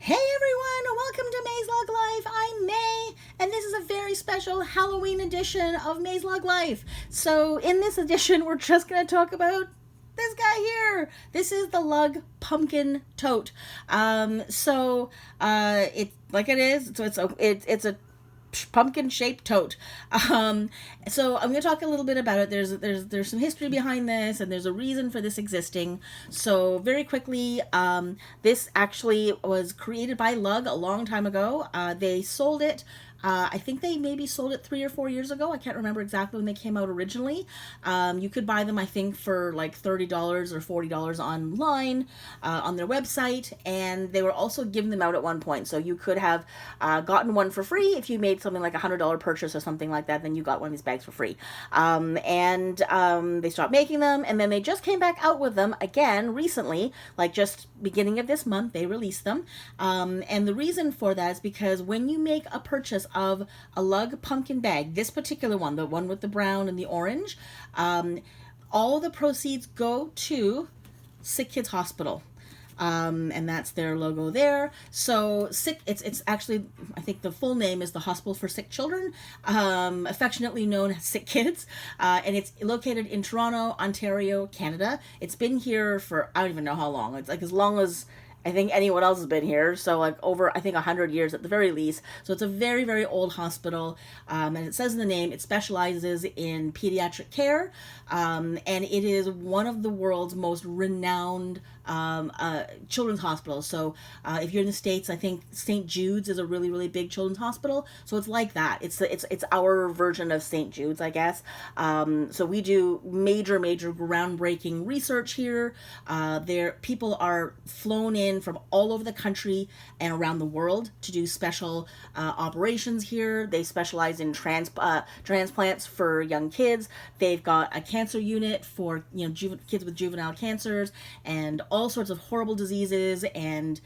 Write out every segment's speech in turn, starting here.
Hey everyone, welcome to MaysLugLife. I'm May, and this is a very special Halloween edition of MaysLugLife. So, in this edition, we're just going to talk about this guy here. This is the Lug Pumpkin Tote. It's like it is. So it's a pumpkin shaped tote. So I'm going to talk a little bit about it. There's some history behind this, and there's a reason for this existing. So very quickly, this actually was created by Lug a long time ago. They sold it. I think they maybe sold it 3 or 4 years ago. I can't remember exactly when they came out originally. You could buy them, I think, for like $30 or $40 online on their website, and they were also giving them out at one point. So you could have gotten one for free if you made something like $100 purchase or something like that. Then you got one of these bags for free. They stopped making them, and then they just came back out with them again recently, like just beginning of this month. They released them, and the reason for that is because when you make a purchase of a Lug pumpkin bag, this particular one, the one with the brown and the orange, all of the proceeds go to Sick Kids Hospital. And that's their logo there. So it's actually, I think the full name is the Hospital for Sick Children, affectionately known as Sick Kids, and it's located in Toronto, Ontario, Canada. It's been here for, I don't even know how long. It's like as long as I think anyone else has been here, so like over, I think, 100 years at the very least. So it's a very, very old hospital, and it says in the name, it specializes in pediatric care, and it is one of the world's most renowned children's hospitals. So if you're in the States, I think St. Jude's is a really, really big children's hospital. So it's like that. It's our version of St. Jude's, I guess. So we do major, major groundbreaking research here. People are flown in from all over the country and around the world to do special operations here. They specialize in transplants for young kids. They've got a cancer unit for kids with juvenile cancers and all sorts of horrible diseases, and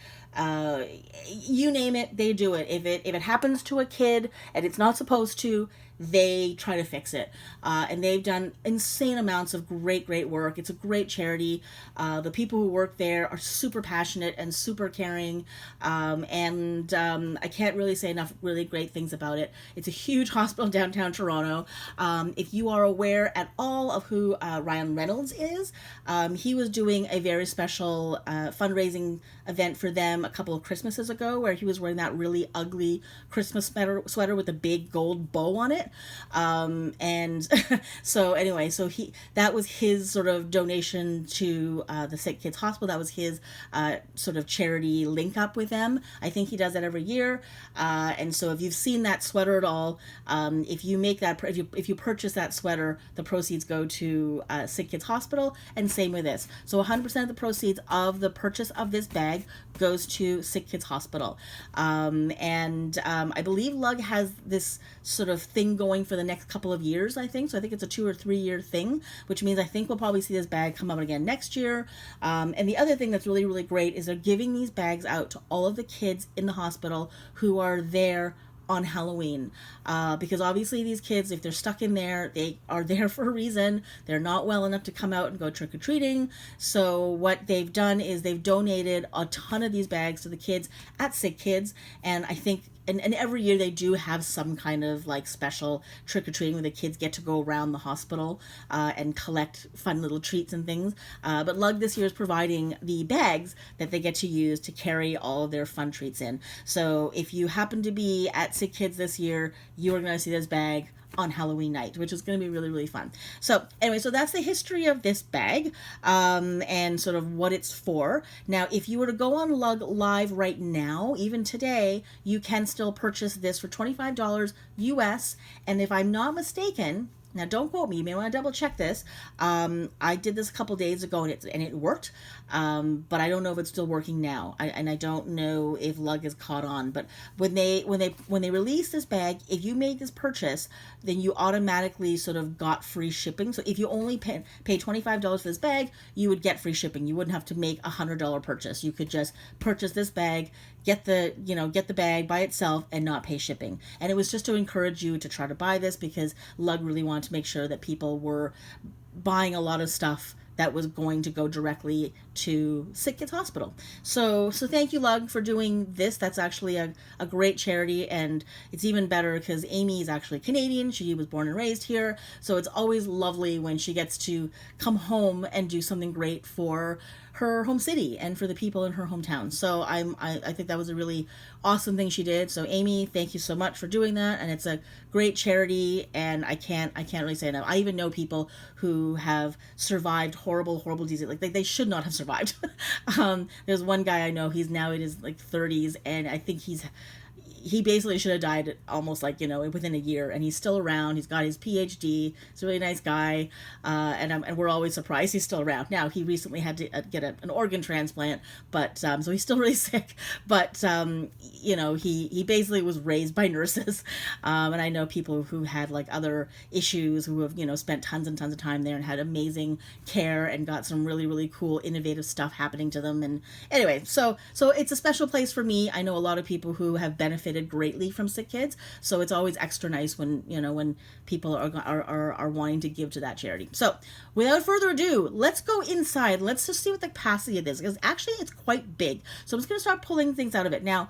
you name it, they do it. If it happens to a kid and it's not supposed to, they try to fix it. And they've done insane amounts of great, great work. It's a great charity. The people who work there are super passionate and super caring. I can't really say enough really great things about it. It's a huge hospital in downtown Toronto. If you are aware at all of who Ryan Reynolds is, he was doing a very special fundraising event for them a couple of Christmases ago, where he was wearing that really ugly Christmas sweater with a big gold bow on it. That was his sort of donation to the Sick Kids Hospital. That was his sort of charity link up with them. I think he does that every year. And so if you've seen that sweater at all, if you purchase that sweater, the proceeds go to Sick Kids Hospital, and same with this. So 100% of the proceeds of the purchase of this bag goes to Sick Kids Hospital. I believe Lug has this sort of thing going for the next couple of years, I think. So I think it's a 2 or 3 year thing, which means I think we'll probably see this bag come out again next year. And the other thing that's really, really great is they're giving these bags out to all of the kids in the hospital who are there on Halloween, because obviously these kids, if they're stuck in there, they are there for a reason. They're not well enough to come out and go trick-or-treating. So what they've done is they've donated a ton of these bags to the kids at Sick Kids, and I think and every year they do have some kind of like special trick-or-treating where the kids get to go around the hospital and collect fun little treats and things. But Lug this year is providing the bags that they get to use to carry all of their fun treats in. So if you happen to be at Sick Kids this year, you are going to see this bag on Halloween night, which is going to be really, really fun. So anyway, so that's the history of this bag, and sort of what it's for. Now, if you were to go on Lug Live right now, even today, you can still purchase this for $25 US, and if I'm not mistaken, now don't quote me, you may want to double check this. I did this a couple days ago and it worked, but I don't know if it's still working now. I don't know if Lug is caught on. But when they release this bag, if you made this purchase, then you automatically sort of got free shipping. So if you only pay $25 for this bag, you would get free shipping. You wouldn't have to make a $100 purchase. You could just purchase this bag, get the bag by itself and not pay shipping. And it was just to encourage you to try to buy this, because Lug really wanted to make sure that people were buying a lot of stuff that was going to go directly to Sick Kids Hospital. So thank you, Lug, for doing this. That's actually a great charity, and it's even better because Amy is actually Canadian. She was born and raised here, so it's always lovely when she gets to come home and do something great for her home city and for the people in her hometown. So I think that was a really awesome thing she did. So Amy, thank you so much for doing that, and it's a great charity, and I can't really say enough. I even know people who have survived horrible disease. Like they should not have survived. There's one guy I know, he's now in his like 30s, and I think he basically should have died almost like, within a year, and he's still around. He's got his PhD. He's a really nice guy, and we're always surprised he's still around. Now, he recently had to get an organ transplant, but so he's still really sick. But he basically was raised by nurses, and I know people who had like other issues who have spent tons and tons of time there and had amazing care and got some really, really cool, innovative stuff happening to them. And anyway, so it's a special place for me. I know a lot of people who have benefited greatly from Sick Kids, so it's always extra nice when when people are wanting to give to that charity. So without further ado, let's go inside. Let's just see what the capacity of this, because actually it's quite big. So I'm just going to start pulling things out of it now.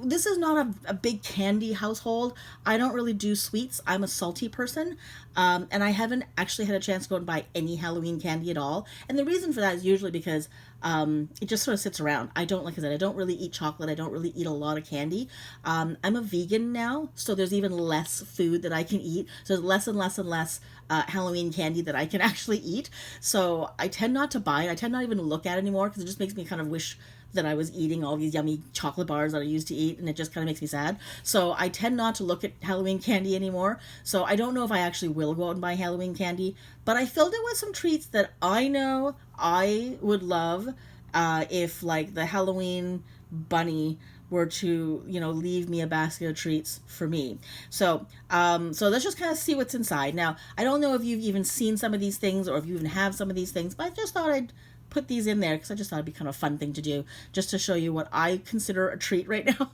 This is not a big candy household. I don't really do sweets. I'm a salty person, and I haven't actually had a chance to go and buy any Halloween candy at all. And the reason for that is usually because it just sort of sits around. I don't, like I said, I don't really eat chocolate. I don't really eat a lot of candy. I'm a vegan now, so there's even less food that I can eat. So there's less and less and less Halloween candy that I can actually eat. So I tend not to buy it. I tend not even to look at it anymore, because it just makes me kind of wish that I was eating all these yummy chocolate bars that I used to eat, and it just kind of makes me sad. So I tend not to look at Halloween candy anymore. So I don't know if I actually will go out and buy Halloween candy, but I filled it with some treats that I know I would love if like the Halloween bunny were to leave me a basket of treats for me. So let's just kind of see what's inside. Now, I don't know if you've even seen some of these things or if you even have some of these things, but I just thought I'd put these in there because I just thought it'd be kind of a fun thing to do, just to show you what I consider a treat right now.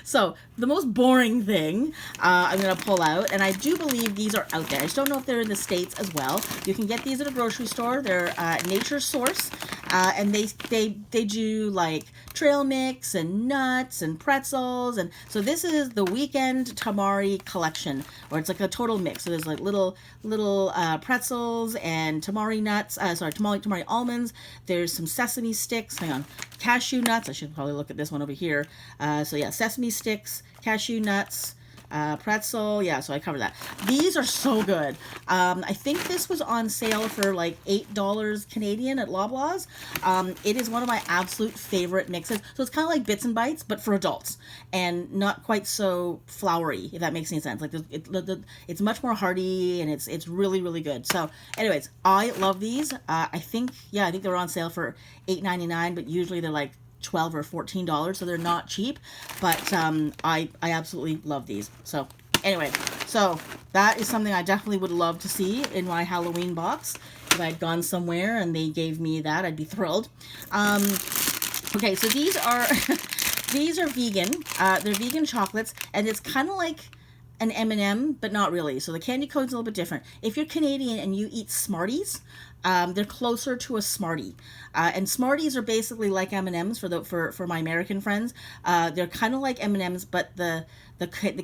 So the most boring thing I'm going to pull out, and I do believe these are out there. I just don't know if they're in the States as well. You can get these at a grocery store. They're Nature Source, and they do like trail mix and nuts and pretzels, and so this is the Weekend Tamari collection, or it's like a total mix. So there's like little pretzels and tamari nuts, tamari almonds. There's some sesame sticks, hang on, cashew nuts. I should probably look at this one over here. So yeah, sesame sticks, cashew nuts, pretzel. Yeah, so I covered that. These are so good. I think this was on sale for like $8 Canadian at Loblaws. It is one of my absolute favorite mixes. So it's kind of like Bits and Bites, but for adults, and not quite so floury, if that makes any sense. Like it's much more hearty, and it's really, really good. So anyways, I love these. I think they're on sale for $8.99, but usually they're like $12 or $14, so they're not cheap, but I absolutely love these. So anyway, so that is something I definitely would love to see in my Halloween box. If I had gone somewhere and they gave me that, I'd be thrilled. Okay, so these are these are vegan. They're vegan chocolates, and it's kind of like an M&M, but not really. So the candy code's a little bit different. If you're Canadian and you eat Smarties, they're closer to a Smartie. And Smarties are basically like M&Ms for my American friends. They're kind of like M&Ms, but the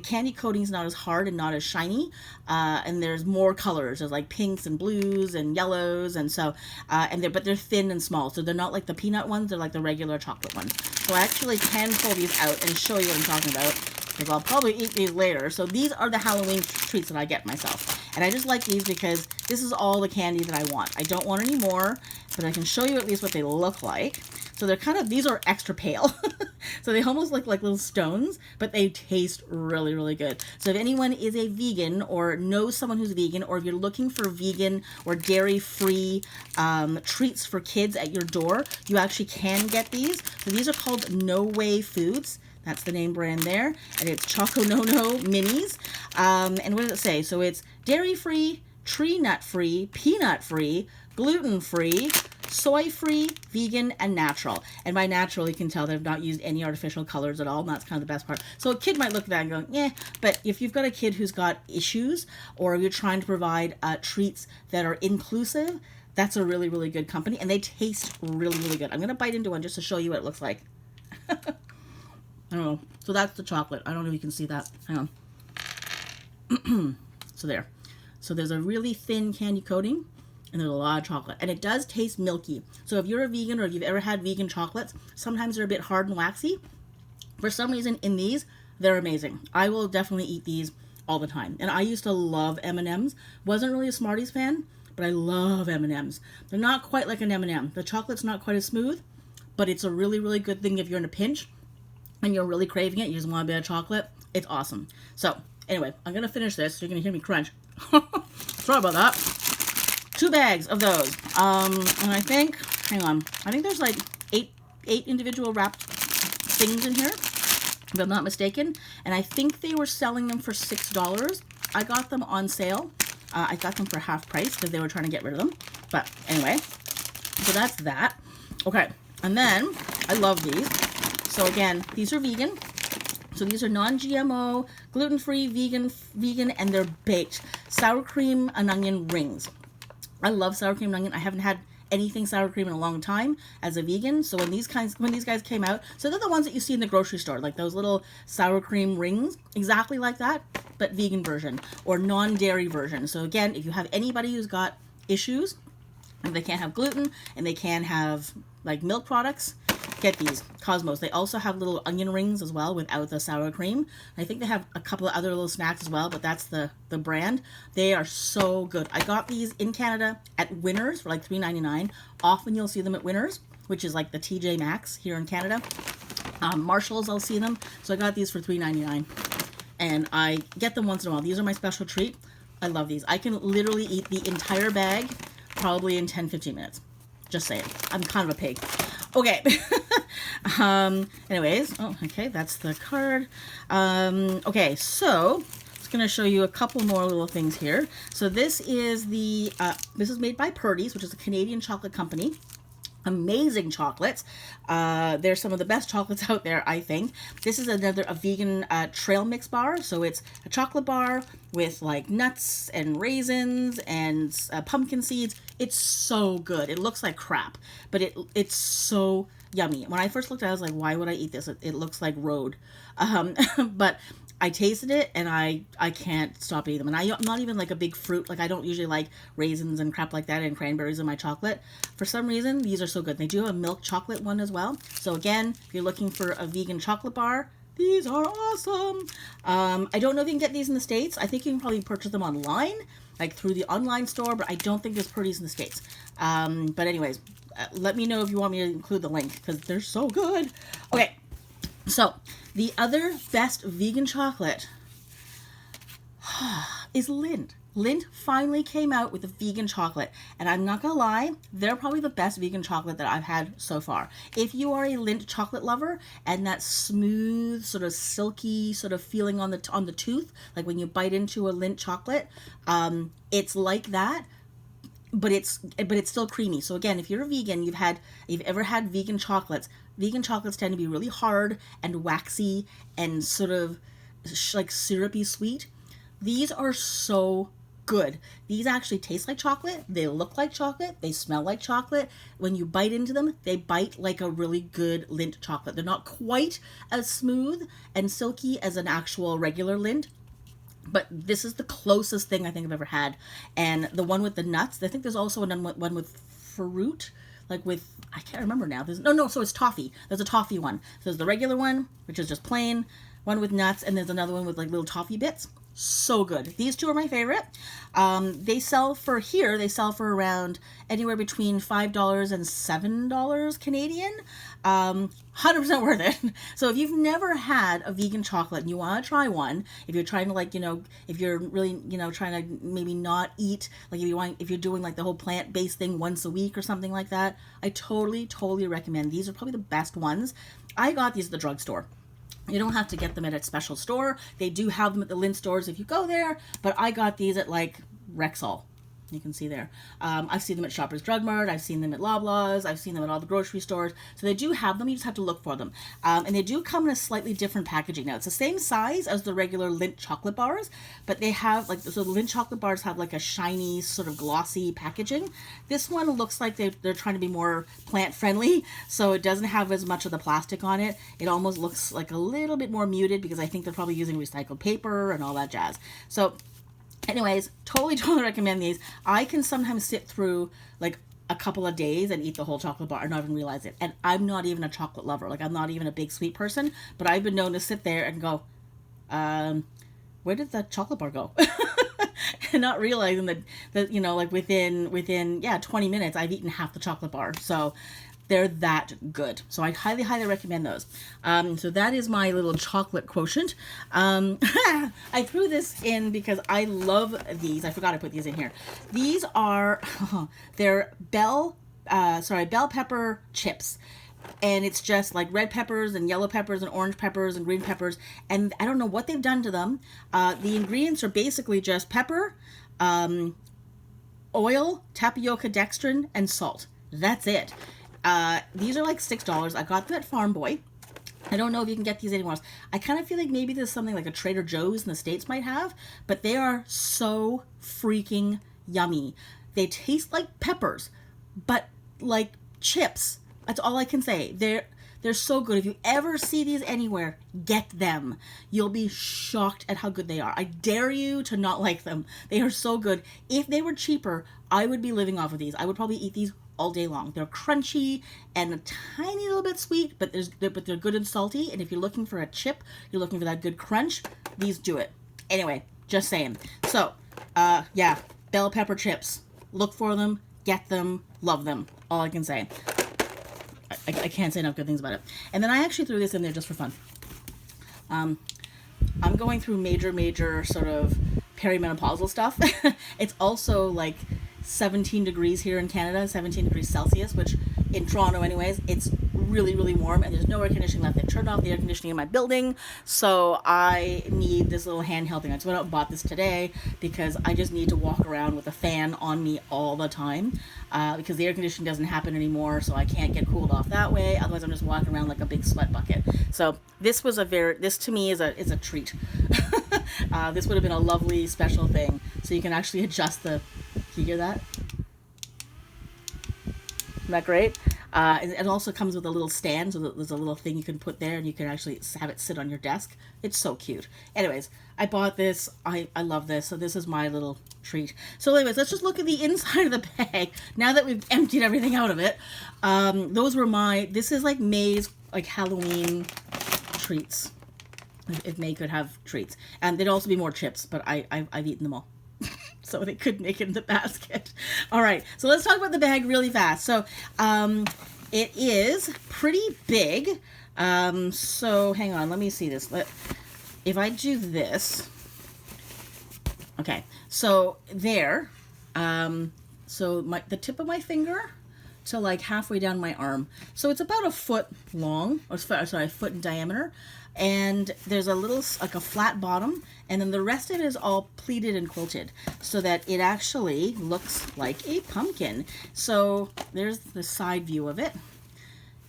candy coating's not as hard and not as shiny. And there's more colors. There's like pinks and blues and yellows, and so but they're thin and small. So they're not like the peanut ones. They're like the regular chocolate ones. So I actually can pull these out and show you what I'm talking about, because I'll probably eat these later. So these are the Halloween treats that I get myself. And I just like these because this is all the candy that I want. I don't want any more, but I can show you at least what they look like. So they're these are extra pale. So they almost look like little stones, but they taste really, really good. So if anyone is a vegan or knows someone who's vegan, or if you're looking for vegan or dairy-free treats for kids at your door, you actually can get these. So these are called No Way Foods. That's the name brand there. And it's Choco No-No Minis. And what does it say? So it's dairy-free, tree nut-free, peanut-free, gluten-free, soy-free, vegan, and natural. And by natural, you can tell they've not used any artificial colors at all. And that's kind of the best part. So a kid might look at that and go, yeah. But if you've got a kid who's got issues, or you're trying to provide treats that are inclusive, That's a really, really good company, and they taste really, really good. I'm going to bite into one just to show you what it looks like. I don't know. So that's the chocolate. I don't know if you can see that. Hang on. So there. So there's a really thin candy coating, and there's a lot of chocolate. And it does taste milky. So if you're a vegan or if you've ever had vegan chocolates, sometimes they're a bit hard and waxy. For some reason, in these, they're amazing. I will definitely eat these all the time. And I used to love M&Ms. Wasn't really a Smarties fan, but I love M&Ms. They're not quite like an M&M. The chocolate's not quite as smooth, but it's a really, really good thing if you're in a pinch and you're really craving it. You just want a bit of chocolate. It's awesome. So anyway, I'm going to finish this. So you're going to hear me crunch. Sorry about that. 2 bags of those. And I think, hang on, I think there's like eight individual wrapped things in here, if I'm not mistaken. And I think they were selling them for $6. I got them on sale. I got them for half price because they were trying to get rid of them. But anyway, so that's that. Okay, and then I love these. So again, these are vegan. So these are non-GMO, gluten-free, vegan, and they're baked. Sour cream and onion rings. I love sour cream and onion. I haven't had anything sour cream in a long time as a vegan. So when these guys came out, so they're the ones that you see in the grocery store, like those little sour cream rings, exactly like that, but vegan version or non-dairy version. So again, if you have anybody who's got issues, and they can't have gluten and they can't have like milk products, get these Cosmos. They also have little onion rings as well without the sour cream. I think they have a couple of other little snacks as well, but that's the brand. They are so good. I got these in Canada at Winners for like $3.99. Often you'll see them at Winners, which is like the TJ Maxx here in Canada. Marshalls, I'll see them. So I got these for $3.99. And I get them once in a while. These are my special treat. I love these. I can literally eat the entire bag probably in 10-15 minutes. Just saying. I'm kind of a pig. Okay. Anyways. Oh, okay. That's the card. Okay. So I'm just going to show you a couple more little things here. So this is this is made by Purdy's, which is a Canadian chocolate company. Amazing chocolates. They're some of the best chocolates out there, I think. This is a vegan trail mix bar. So it's a chocolate bar with like nuts and raisins and pumpkin seeds. It's so good. It looks like crap, but it's so yummy. When I first looked at it, I was like, why would I eat this? It looks like road. But I tasted it and I can't stop eating them. And I'm not even like a big fruit. Like I don't usually like raisins and crap like that and cranberries in my chocolate. For some reason, these are so good. They do have a milk chocolate one as well. So again, if you're looking for a vegan chocolate bar, these are awesome. I don't know if you can get these in the States. I think you can probably purchase them online, like through the online store, but I don't think there's Purdy's in the States. But anyways, let me know if you want me to include the link because they're so good. Okay. So, the other best vegan chocolate is Lindt. Lindt finally came out with a vegan chocolate, and I'm not gonna lie, they're probably the best vegan chocolate that I've had so far. If you are a Lindt chocolate lover and that smooth, sort of silky sort of feeling on the tooth, like when you bite into a Lindt chocolate, it's like that. But it's still creamy. So again, if you're a vegan, you've ever had vegan chocolates tend to be really hard and waxy and sort of like syrupy sweet. These are so good. These actually taste like chocolate. They look like chocolate. They smell like chocolate. When you bite into them, they bite like a really good Lindt chocolate. They're not quite as smooth and silky as an actual regular Lindt, but this is the closest thing I think I've ever had. And the one with the nuts, I think there's also one with fruit, like with, I can't remember now. So it's toffee. There's a toffee one. So there's the regular one, which is just plain, one with nuts, and there's another one with like little toffee bits. So good. These two are my favorite. They sell for around anywhere between $5 and $7 Canadian. 100% worth it. So if you've never had a vegan chocolate and you want to try one, if you're trying to if you're really, trying to maybe not eat, like if you're doing like the whole plant-based thing once a week or something like that, I totally recommend. These are probably the best ones. I got these at the drugstore. You don't have to get them at a special store. They do have them at the Lindt stores if you go there, but I got these at like Rexall. You can see there. I've seen them at Shoppers Drug Mart. I've seen them at Loblaws. I've seen them at all the grocery stores. So they do have them. You just have to look for them. And they do come in a slightly different packaging. Now, it's the same size as the regular Lindt chocolate bars, but they have, like, so the Lindt chocolate bars have like a shiny, sort of glossy packaging. This one looks like they're trying to be more plant-friendly, so it doesn't have as much of the plastic on it. It almost looks like a little bit more muted because I think they're probably using recycled paper and all that jazz. So anyways, totally recommend these. I can sometimes sit through like a couple of days and eat the whole chocolate bar and not even realize it. And I'm not even a chocolate lover. Like, I'm not even a big sweet person, but I've been known to sit there and go, where did the chocolate bar go? And not realizing that you know, like within 20 minutes, I've eaten half the chocolate bar. So they're that good. So I highly recommend those. So that is my little chocolate quotient. I threw this in because I love these. I forgot I put these in here. These are, they're bell pepper chips. And it's just like red peppers and yellow peppers and orange peppers and green peppers. And I don't know what they've done to them. The ingredients are basically just pepper, oil, tapioca dextrin, and salt. That's it. These are like $6. I got them at Farm Boy. I don't know if you can get these anywhere else. I kind of feel like maybe there's something like a Trader Joe's in the States might have, but they are so freaking yummy. They taste like peppers, but like chips. That's all I can say. They're so good. If you ever see these anywhere, get them. You'll be shocked at how good they are. I dare you to not like them. They are so good. If they were cheaper, I would be living off of these. I would probably eat these all day long. They're crunchy and a tiny little bit sweet, but they're good and salty. And if you're looking for a chip, you're looking for that good crunch, these do it. Anyway, just saying. So, yeah, bell pepper chips. Look for them, get them, love them. All I can say. I can't say enough good things about it. And then I actually threw this in there just for fun. I'm going through major sort of perimenopausal stuff. It's also like 17 degrees here in Canada, 17 degrees Celsius, which in Toronto anyways, it's really warm, and there's no air conditioning left. They turned off the air conditioning in my building, so I need this little handheld thing. I just went out and bought this today because I just need to walk around with a fan on me all the time, because the air conditioning doesn't happen anymore, so I can't get cooled off that way. Otherwise I'm just walking around like a big sweat bucket. So this to me is a treat. This would have been a lovely special thing, so you can actually adjust the, can you hear that? Isn't that great? It also comes with a little stand, so there's a little thing you can put there, and you can actually have it sit on your desk. It's so cute. Anyways, I bought this. I love this, so this is my little treat. So anyways, let's just look at the inside of the bag, now that we've emptied everything out of it. Those were this is like May's like Halloween treats. If May could have treats. And there'd also be more chips, but I've eaten them all. So they could make it in the basket. All right, so let's talk about the bag really fast. So it is pretty big. So hang on, let me see this. If I do this, okay, so there, so the tip of my finger to like halfway down my arm. So it's about a foot long, or sorry, a foot in diameter. And there's a little, like a flat bottom, and then the rest of it is all pleated and quilted so that it actually looks like a pumpkin. So there's the side view of it.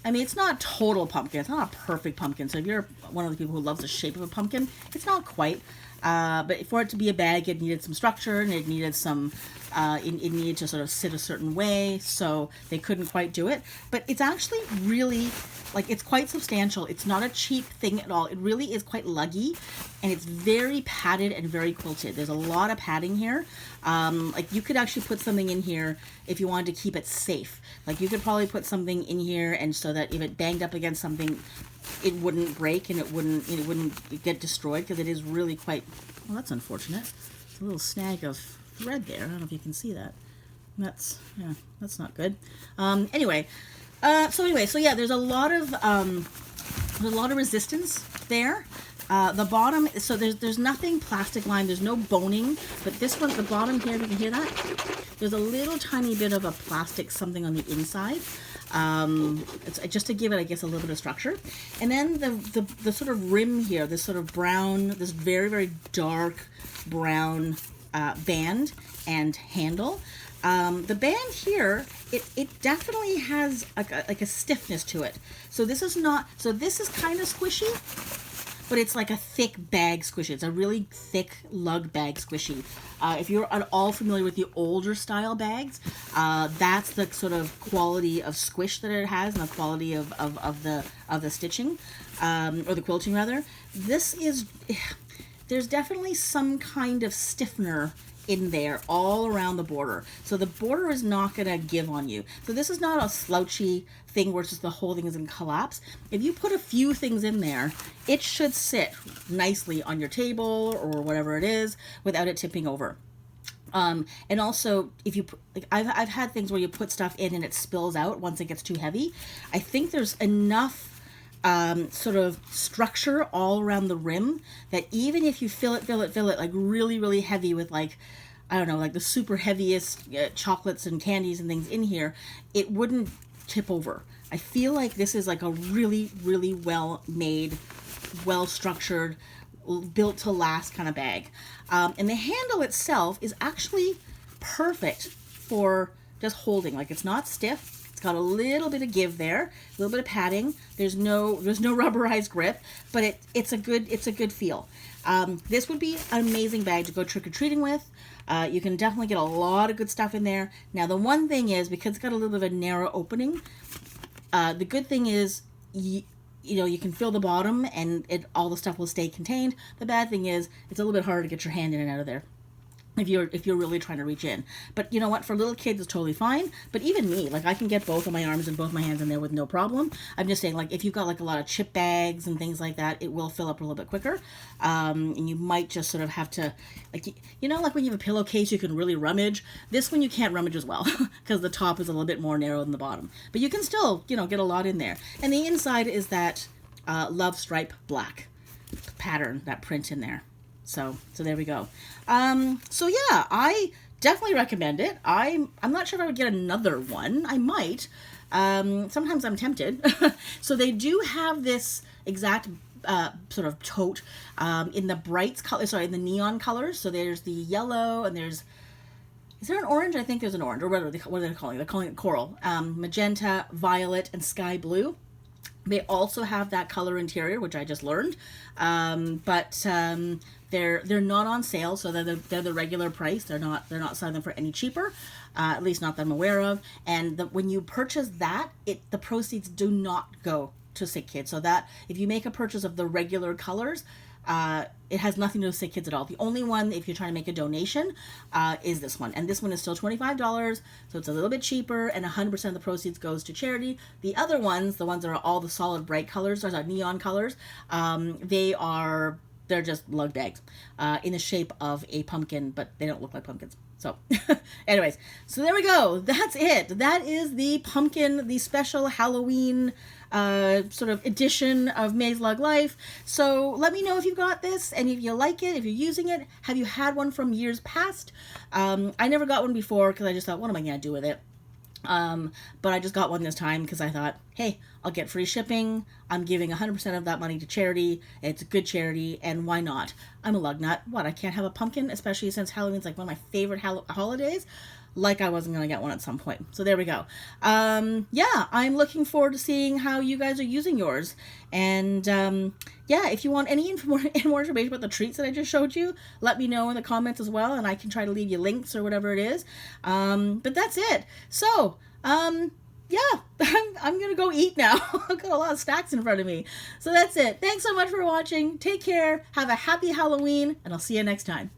I mean, it's not total pumpkin. It's not a perfect pumpkin. So if you're one of the people who loves the shape of a pumpkin, it's not quite. But for it to be a bag, it needed some structure, and it needed some, it needed to sort of sit a certain way, so they couldn't quite do it. But it's actually really, like, it's quite substantial. It's not a cheap thing at all. It really is quite luggy, and it's very padded and very quilted. There's a lot of padding here. Like, you could actually put something in here if you wanted to keep it safe. Like, you could probably put something in here, and so that if it banged up against something, it wouldn't break and it wouldn't get destroyed, because it is really quite, well, that's unfortunate. It's a little snag of thread there. I don't know if you can see that. That's not good. Anyway, so yeah, there's a lot of resistance there. The bottom, so there's nothing plastic lined, there's no boning, but this one, the bottom here, you can hear that? There's a little tiny bit of a plastic something on the inside. It's just to give it, I guess, a little bit of structure. And then the sort of rim here, this sort of brown, this very, very dark brown band and handle. The band here, it definitely has like a stiffness to it. So this is not, so this is kind of squishy, but it's like a thick bag squishy. It's a really thick lug bag squishy. If you're at all familiar with the older style bags, that's the sort of quality of squish that it has, and the quality of the stitching, or the quilting rather. This is, there's definitely some kind of stiffener in there all around the border. So the border is not going to give on you. So this is not a slouchy thing where it's just the whole thing is going to collapse. If you put a few things in there, it should sit nicely on your table or whatever it is without it tipping over. And also, if you, like, I've had things where you put stuff in and it spills out once it gets too heavy. I think there's enough sort of structure all around the rim that even if you fill it like really, really heavy with, like, I don't know, like the super heaviest chocolates and candies and things in here, it wouldn't tip over. I feel like this is like a really, really well made, well structured, built to last kind of bag. And the handle itself is actually perfect for just holding. Like, it's not stiff. Got a little bit of give there, a little bit of padding. There's no rubberized grip, but it's a good feel. This would be an amazing bag to go trick-or-treating with. You can definitely get a lot of good stuff in there. Now, the one thing is, because it's got a little bit of a narrow opening, the good thing is you know, you can fill the bottom and all the stuff will stay contained. The bad thing is it's a little bit harder to get your hand in and out of there if you're really trying to reach in. But you know what, for little kids it's totally fine. But even me, like, I can get both of my arms and both my hands in there with no problem. I'm just saying, like, if you've got like a lot of chip bags and things like that, it will fill up a little bit quicker. And you might just sort of have to, like, you know, like when you have a pillowcase you can really rummage. This one you can't rummage as well because the top is a little bit more narrow than the bottom, but you can still, you know, get a lot in there. And the inside is that love stripe black pattern, that print in there. So there we go. So yeah, I definitely recommend it. I'm not sure if I would get another one. I might. Sometimes I'm tempted. So they do have this exact sort of tote in the brights color. Sorry, in the neon colors. So there's the yellow and is there an orange? I think there's an orange. Or what are they calling it? They're calling it coral. Magenta, violet, and sky blue. They also have that color interior, which I just learned, but they're not on sale, so they're the regular price. They're not selling them for any cheaper, at least not that I'm aware of. And when you purchase that, the proceeds do not go to Sick Kids. So that if you make a purchase of the regular colors, it has nothing to do with Sick Kids at all. The only one, if you're trying to make a donation, is this one. And this one is still $25, so it's a little bit cheaper, and 100% of the proceeds goes to charity. The other ones, the ones that are all the solid bright colors, those are neon colors, they're just lug bags in the shape of a pumpkin, but they don't look like pumpkins. So anyways, so there we go. That's it. That is the pumpkin, the special Halloween sort of edition of MaysLugLife. So let me know if you got this and if you like it, if you're using it. Have you had one from years past? I never got one before because I just thought, what am I going to do with it? But I just got one this time because I thought, hey, I'll get free shipping. I'm giving 100% of that money to charity. It's a good charity, and why not? I'm a lug nut. What, I can't have a pumpkin, especially since Halloween's like one of my favorite holidays? Like I wasn't going to get one at some point. So there we go. Yeah, I'm looking forward to seeing how you guys are using yours. And yeah, if you want any more information about the treats that I just showed you, let me know in the comments as well, and I can try to leave you links or whatever it is. But that's it. So, yeah, I'm going to go eat now. I've got a lot of snacks in front of me. So that's it. Thanks so much for watching. Take care. Have a happy Halloween, and I'll see you next time.